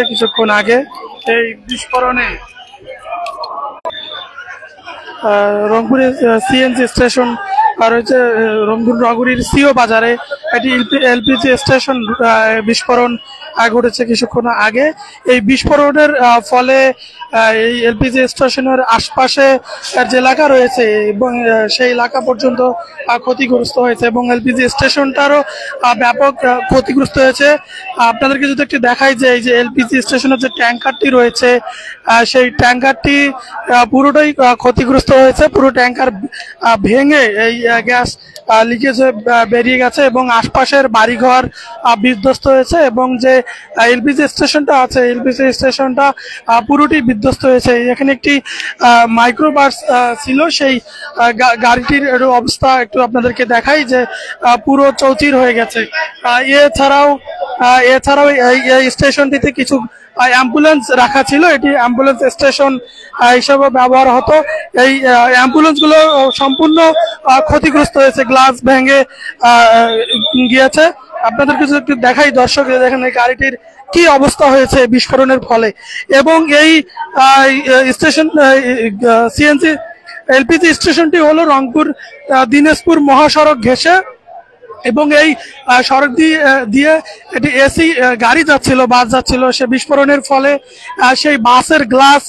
কিছুক্ষণ আগে এই বিস্ফোরণে রংপুরের সিএনজি স্টেশন আর হচ্ছে রংপুর নগরীর সিও বাজারে একটি এলপিজি স্টেশন বিস্ফোরণ ঘটেছে কিছুক্ষণ আগে। এই বিস্ফোরণের ফলে এই এলপিজি স্টেশনের আশপাশে যে এলাকা রয়েছে এবং সেই এলাকা পর্যন্ত ক্ষতিগ্রস্ত হয়েছে এবং এলপিজি স্টেশনটারও ব্যাপক ক্ষতিগ্রস্ত হয়েছে। আপনাদেরকে যদি একটু দেখাই যে এই যে এলপিজি স্টেশনের যে ট্যাঙ্কারটি রয়েছে সেই ট্যাঙ্কারটি পুরোটাই ক্ষতিগ্রস্ত হয়েছে। পুরো ট্যাঙ্কার ভেঙে এই গ্যাস লিকেজ বেরিয়ে গেছে এবং আশপাশের বাড়িঘর বিধ্বস্ত হয়েছে এবং যে এলপিজি স্টেশনটা আছে এলপিজি স্টেশনটা পুরোটি বিধ্বস্ত হয়েছে। এখানে একটি মাইক্রোবাস ছিল, সেই গাড়িটির অবস্থা একটু আপনাদেরকে দেখাই যে পুরো চৌচির হয়ে গেছে। এছাড়াও এই স্টেশনটিতে কিছু অ্যাম্বুলেন্স রাখা ছিল, এটি অ্যাম্বুলেন্স স্টেশন হিসেবে ব্যবহার হতো। এই অ্যাম্বুলেন্সগুলো সম্পূর্ণ ক্ষতিগ্রস্ত হয়েছে, গ্লাস ভেঙে গিয়েছে। আপনাদেরকে যদি একটু দেখাই দর্শক, দেখেন এই গাড়িটির কি অবস্থা হয়েছে বিস্ফোরণের ফলে। এবং এই স্টেশন সিএনজি এলপিজি স্টেশনটি হলো রংপুর দিনাজপুর মহাসড়ক ঘেঁষে এবং এই সড়ক দিয়ে এটি এসি গাড়ি যাচ্ছিল, বাস যাচ্ছিল। সে বিস্ফোরণের ফলে সেই বাসের গ্লাস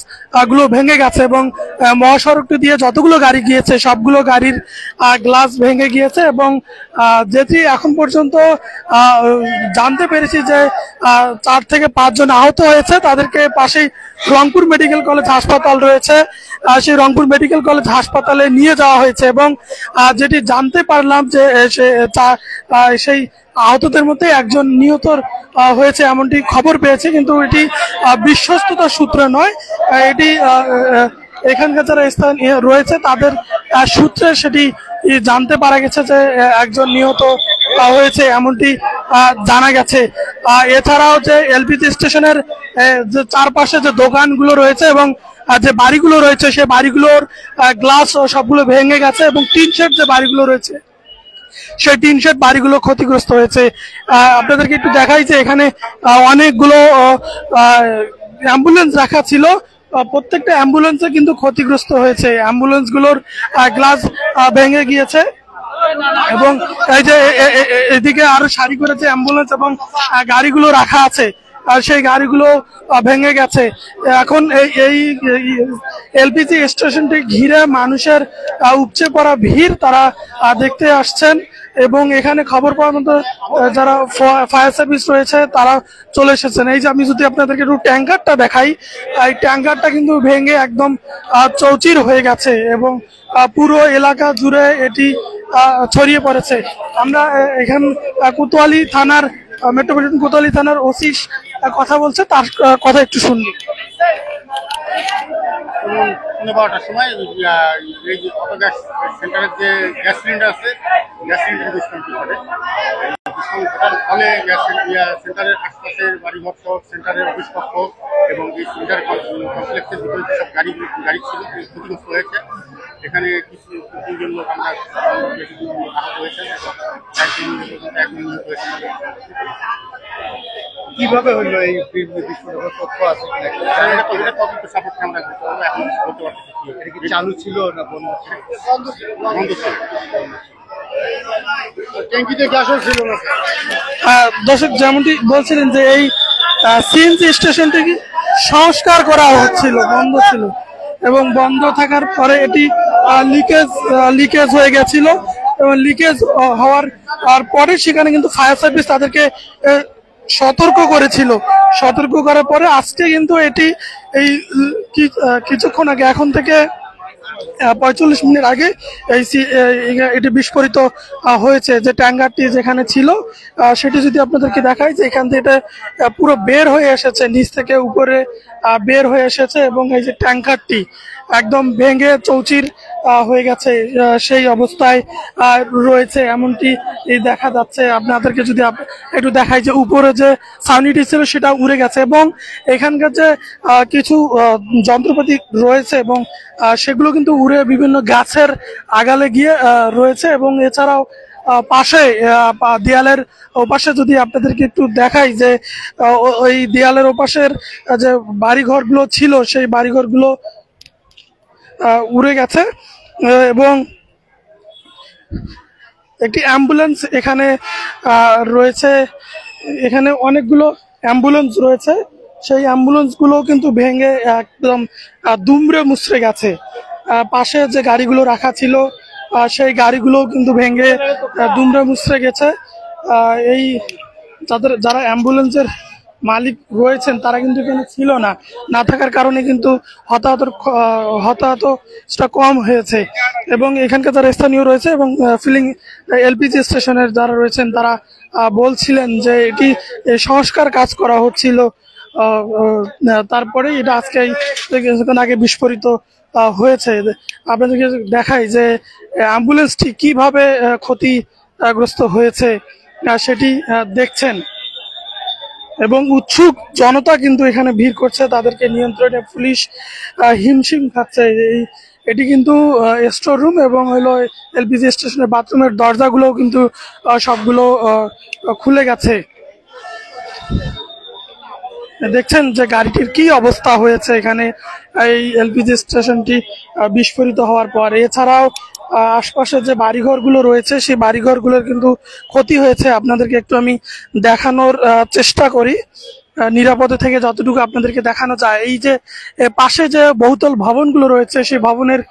গুলো ভেঙে গেছে এবং মহাসড়কটি দিয়ে যতগুলো গাড়ি গিয়েছে সবগুলো গাড়ির গ্লাস ভেঙে গিয়েছে এবং যেটি এখন পর্যন্ত জানতে পেরেছি যে 4 থেকে 5 জন আহত হয়েছে। তাদেরকে পাশেই রংপুর মেডিকেল কলেজ হাসপাতাল রয়েছে, সেই রংপুর মেডিকেল কলেজ হাসপাতালে নিয়ে যাওয়া হয়েছে এবং যেটি জানতে পারলাম যে সেই আহতদের মধ্যে একজন নিহত হয়েছে এমনটি খবর পেয়েছে, কিন্তু এটি বিশ্বস্ততার সূত্রে নয়, এটি এখানকার যারা স্থানীয় রয়েছে তাদের সূত্রে সেটি জানতে পারা গেছে যে একজন নিহত হয়েছে এমনটি জানা গেছে। এছাড়াও যে এলপিজি স্টেশনের যে চারপাশে যে দোকানগুলো রয়েছে এবং যে বাড়িগুলো রয়েছে সেই বাড়িগুলোর গ্লাস সবগুলো ভেঙে গেছে এবং টিন শেড যে বাড়িগুলো রয়েছে সেই টিন শেড বাড়িগুলো ক্ষতিগ্রস্ত হয়েছে। আপনাদেরকে একটু দেখাই যে এখানে অনেকগুলো অ্যাম্বুলেন্স রাখা ছিল, প্রত্যেকটা অ্যাম্বুলেন্সে কিন্তু ক্ষতিগ্রস্ত হয়েছে, অ্যাম্বুলেন্সগুলোর গ্লাস ভেঙে গিয়েছে এবং এই যে এদিকে আরো সারি করেছে অ্যাম্বুলেন্স এবং গাড়িগুলো রাখা আছে আর সেই গাড়িগুলো ভেঙে গেছে। এখন এই এলপিজি স্টেশনটি ঘিরে মানুষের উপচে পড়া ভিড়, তারা দেখতে আসছেন এবং এখানে খবর পাওয়ার মতো যারা ফায়ার সার্ভিস রয়েছে তারা চলে এসেছেন। এই যে আমি যদি আপনাদেরকে একটু ট্যাঙ্কারটা দেখাই, এই ট্যাঙ্কারটা কিন্তু ভেঙে একদম চৌচির হয়ে গেছে এবং পুরো এলাকা জুড়ে এটি ছড়িয়ে পড়েছে। আমরা এখান কোতোয়ালি থানার মেট্রোপলিটন কোতোয়ালি থানার ওসি কথা বলছে, তার কথা একটু শুনলি। 12টার সময় এই যে অটো গ্যাস সেন্টারের যে গ্যাস সিলিন্ডার আছে গ্যাস সিলিন্ডার বিস্ফোরণটি ঘটে। ঘটার ফলে গ্যাস সেন্টারের আশপাশের বাড়িঘর সহ সেন্টারের অফিস কক্ষ এবং এই সেন্টার কমপ্লেক্সের ভিতরে যেসব গাড়ি ছিল ক্ষতিগ্রস্ত হয়েছে। এখানে কিছু লোক আমরা আহত হয়েছে, একজন নিহত হয়েছে। কিভাবে হইলো এই বিস্ফোরণের তথ্য আছে তদন্ত সাপেক্ষে আমরা এখন বলতে পারতেছি এটা কি চালু ছিল না বন্ধ ছিল? বন্ধ ছিল, ট্যাঙ্কিতে গ্যাসও ছিল না। দর্শক যেমনটি বলছিলেন যে এই সিএনজি স্টেশনটি সংস্কার করা হচ্ছিল, বন্ধ ছিল এবং বন্ধ থাকার পরে এটি লিকেজ হয়ে গেছিল এবং লিকেজ হওয়ার পরে সেখানে কিন্তু ফায়ার সার্ভিস তাদেরকে সতর্ক করেছিল। সতর্ক করার পরে আজকে কিন্তু এটি এই কিছুক্ষণ আগে, এখন থেকে 45 মিনিট আগে এটি বিস্ফোরিত হয়েছে। যে ট্যাঙ্কারটি যেখানে ছিল সেটি যদি আপনাদেরকে দেখাই যে এখান থেকে এটা পুরো বের হয়ে এসেছে, নিচ থেকে উপরে বের হয়ে এসেছে এবং এই যে ট্যাঙ্কারটি একদম ভেঙে চৌচির হয়ে গেছে, সেই অবস্থায় রয়েছে এমনটি দেখা যাচ্ছে। আপনাদেরকে যদি একটু দেখাই যে উপরে যে ছাউনিটি ছিল সেটা উড়ে গেছে এবং এখানকার যে কিছু যন্ত্রপাতি রয়েছে এবং সেগুলো কিন্তু উড়ে বিভিন্ন গাছের আগালে গিয়ে রয়েছে এবং এছাড়াও পাশে দেয়ালের ওপাশে যদি আপনাদেরকে একটু দেখাই যে ওই দেয়ালের ওপাশের যে বাড়িঘরগুলো ছিল সেই বাড়িঘরগুলো উড়ে গেছে এবং একটি অ্যাম্বুলেন্স এখানে রয়েছে। এখানে অনেকগুলো অ্যাম্বুলেন্স রয়েছে, সেই অ্যাম্বুলেন্সগুলো কিন্তু ভেঙে একদম দুমড়ে মুচড়ে গেছে। পাশে যে গাড়িগুলো রাখা ছিল সেই গাড়িগুলো কিন্তু ভেঙে দুমড়ে মুচড়ে গেছে। এই যারা অ্যাম্বুলেন্সের মালিক রয়েছেন তারা কিন্তু এখানে ছিল না থাকার কারণে কিন্তু হতাহতটা কম হয়েছে। এবং এখানকার যারা স্থানীয় রয়েছে এবং ফিলিং এলপিজি স্টেশনের যারা রয়েছেন তারা বলছিলেন যে এটি সংস্কার কাজ করা হচ্ছিল, তারপরে এটা আজকে কিছুক্ষণ আগে বিস্ফোরিত হয়েছে। আপনাদেরকে দেখাই যে অ্যাম্বুলেন্সটি কিভাবে ক্ষতিগ্রস্ত হয়েছে সেটি দেখছেন এবং উৎসুক জনতা কিন্তু এখানে ভিড় করছে, তাদেরকে নিয়ন্ত্রণে পুলিশ হিমশিম খাচ্ছে। এটি কিন্তু স্টোর রুম এবং হলো এলপিজি স্টেশনের বাথরুমের দরজাগুলো কিন্তু সবগুলো খুলে গেছে। দেখছেন যে গাড়িটির কি অবস্থা হয়েছে এখানে এই এলপিজি স্টেশনটি বিস্ফোরিত হওয়ার পর। এছাড়াও আশপাশে যে বাড়িঘরগুলো রয়েছে সেই বাড়িঘরগুলোর কিন্তু ক্ষতি হয়েছে। আপনাদেরকে একটু আমি দেখানোর চেষ্টা করি নিরাপদে থেকে যতটুকু আপনাদেরকে দেখানো যায়। এই যে পাশে যে বহুতল ভবনগুলো রয়েছে সেই ভবনের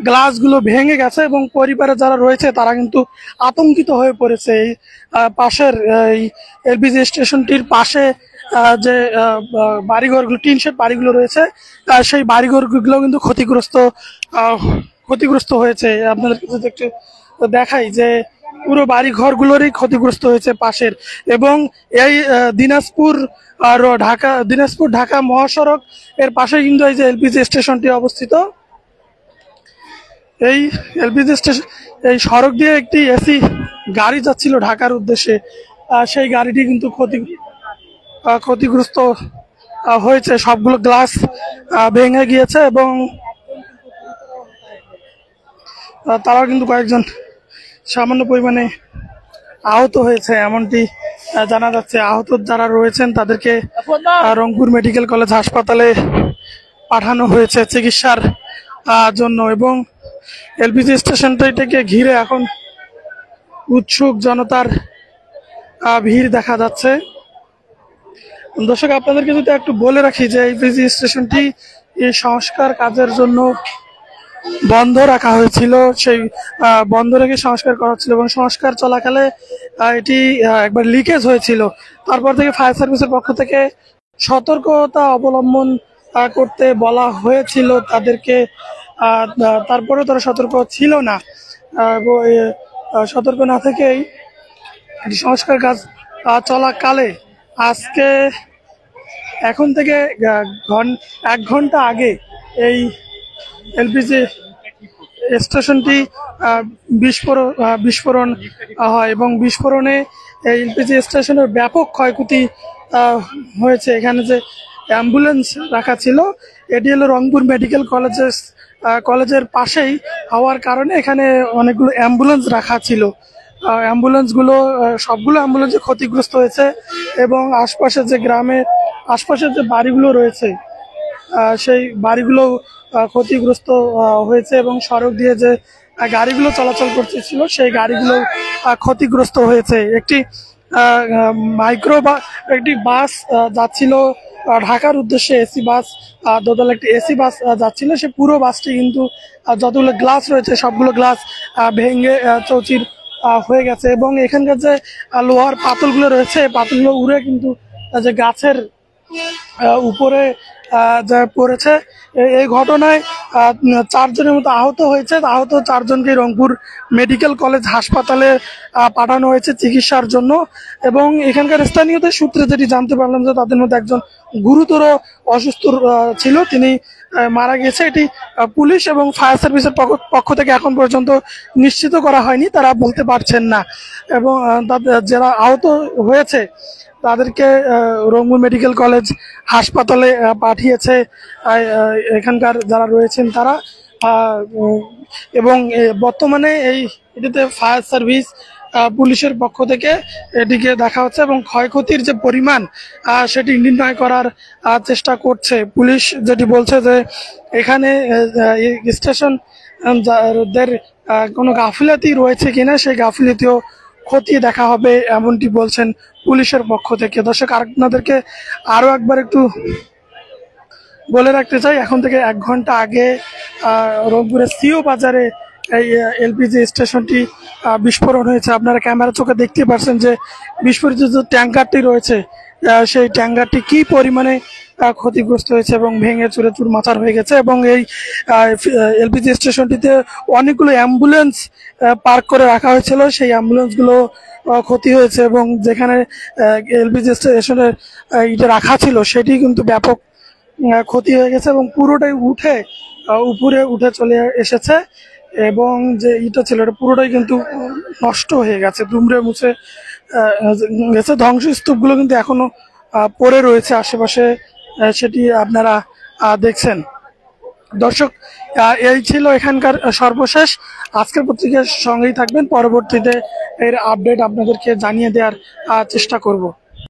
গ্লাসগুলো ভেঙে গেছে এবং পরিবারে যারা রয়েছে তারা কিন্তু আতঙ্কিত হয়ে পড়েছে। এই পাশের এই এলপিজি স্টেশনটির পাশে যে বাড়িঘরগুলো টিন শেড বাড়িগুলো রয়েছে সেই বাড়িঘরগুলো কিন্তু ক্ষতিগ্রস্ত হয়েছে। আপনাদেরকে যদি একটু দেখাই যে পুরো বাড়ি ঘরগুলোরই ক্ষতিগ্রস্ত হয়েছে পাশের। এবং এই দিনাজপুর ঢাকা মহাসড়ক এর পাশে কিন্তু এই যে এলপিজি স্টেশনটি অবস্থিত। এই এলপিজি স্টেশন এই সড়ক দিয়ে একটি এসি গাড়ি যাচ্ছিল ঢাকার উদ্দেশ্যে, সেই গাড়িটি কিন্তু ক্ষতিগ্রস্ত হয়েছে, সবগুলো গ্লাস ভেঙে গিয়েছে এবং তারাও কিন্তু কয়েকজন সামান্য পরিমাণে আহত হয়েছে এমনটি জানা যাচ্ছে। আহত যারা রয়েছেন তাদেরকে রংপুর মেডিকেল কলেজ হাসপাতালে পাঠানো হয়েছে চিকিৎসার জন্য। এবং এলপিজি স্টেশনটাকে ঘিরে এখন উৎসুক জনতার ভিড় দেখা যাচ্ছে। দর্শক আপনাদেরকে যদি একটু বলে রাখি যে এলপিজি স্টেশনটি এই সংস্কার কাজের জন্য বন্ধ রাখা হয়েছিল, সেই বন্ধ রেখে সংস্কার করা হচ্ছিল এবং সংস্কার চলাকালে এটি একবার লিকেজ হয়েছিল। তারপর থেকে ফায়ার সার্ভিসের পক্ষ থেকে সতর্কতা অবলম্বন করতে বলা হয়েছিল তাদেরকে, তারপরেও তারা সতর্ক ছিল না। সতর্ক না থেকেই সংস্কার কাজ চলাকালে আজকে এখন থেকে 1 ঘন্টা আগে এই এলপিজি স্টেশনটি বিস্ফোরণ হয় এবং বিস্ফোরণে এই এলপিজি স্টেশনের ব্যাপক ক্ষয়ক্ষতি হয়েছে। এখানে যে অ্যাম্বুলেন্স রাখা ছিল এটি হলো রংপুর মেডিকেল কলেজের পাশেই হওয়ার কারণে এখানে অনেকগুলো অ্যাম্বুলেন্স রাখা ছিল। সবগুলো অ্যাম্বুলেন্সে ক্ষতিগ্রস্ত হয়েছে এবং আশপাশের যে বাড়িগুলো রয়েছে সেই বাড়িগুলো ক্ষতিগ্রস্ত হয়েছে এবং সড়ক দিয়ে যে গাড়িগুলো চলাচল করতেছিল সেই গাড়িগুলো ক্ষতিগ্রস্ত হয়েছে। একটি একটি বাস যাচ্ছিল ঢাকার উদ্দেশ্যে, এসি বাস, দোতলা একটি এসি বাস যাচ্ছিল। সে পুরো বাসটি কিন্তু যতগুলো গ্লাস রয়েছে সবগুলো গ্লাস ভেঙে চৌচির হয়ে গেছে এবং এখানকার যে লোহার পাতলগুলো রয়েছে পাতলগুলো উড়ে কিন্তু যে গাছের উপরে যা পড়েছে। এই ঘটনায় 4 জনের মতো আহত হয়েছে। আহত 4 জনকে রংপুর মেডিকেল কলেজ হাসপাতালে পাঠানো হয়েছে চিকিৎসার জন্য। এবং এখানকার স্থানীয়দের সূত্রে যেটি জানতে পারলাম যে তাদের মধ্যে একজন গুরুতর অসুস্থ ছিল, তিনি মারা গেছে। এটি পুলিশ এবং ফায়ার সার্ভিসের পক্ষ থেকে এখন পর্যন্ত নিশ্চিত করা হয়নি, তারা বলতে পারছেন না। এবং যারা আহত হয়েছে তাদেরকে রংপুর মেডিকেল কলেজ হাসপাতালে পাঠিয়েছে এখানকার যারা রয়েছেন তারা। এবং বর্তমানে এটিতে ফায়ার সার্ভিস পুলিশের পক্ষ থেকে এটিকে দেখা হচ্ছে এবং ক্ষয়ক্ষতির যে পরিমাণ সেটি নির্ণয় করার চেষ্টা করছে পুলিশ। যেটি বলছে যে এখানে স্টেশন দের কোনো গাফিলতি রয়েছে কিনা সেই গাফিলতিও খতিয়ে দেখা হবে এমনটি বলছেন পুলিশের পক্ষ থেকে। দর্শক, আপনাদেরকে আরো একবার একটু বলে রাখতে চাই, এখন থেকে 1 ঘন্টা আগে রংপুরের সিও বাজারে এই এলপিজি স্টেশনটি বিস্ফোরণ হয়েছে। আপনারা ক্যামেরা চোখে দেখতে পাচ্ছেন যে বিস্ফোরিত যে ট্যাঙ্কারটি রয়েছে সেই ট্যাঙ্কারটি কি পরিমাণে ক্ষতিগ্রস্ত হয়েছে এবং ভেঙে চুরে চুরমাচার হয়ে গেছে। এবং এই এলপিজি স্টেশনটিতে অনেকগুলো অ্যাম্বুলেন্স পার্ক করে রাখা হয়েছিল, সেই অ্যাম্বুলেন্সগুলো ক্ষতি হয়েছে এবং যেখানে এলপিজি স্টেশনের এটা রাখা ছিল সেটি কিন্তু ব্যাপক ক্ষতি হয়ে গেছে এবং পুরোটাই উপরে উঠে চলে এসেছে এবং যে ইটা ছিল এটা পুরোটাই কিন্তু নষ্ট হয়ে গেছে, দুমড়ে মুছে গেছে। ধ্বংসস্তূপগুলো কিন্তু এখনো পড়ে রয়েছে আশেপাশে, সেটি আপনারা দেখছেন। দর্শক, এই ছিল এখানকার সর্বশেষ। আজকের পত্রিকার সঙ্গেই থাকবেন, পরবর্তীতে এর আপডেট আপনাদেরকে জানিয়ে দেওয়ার চেষ্টা করব।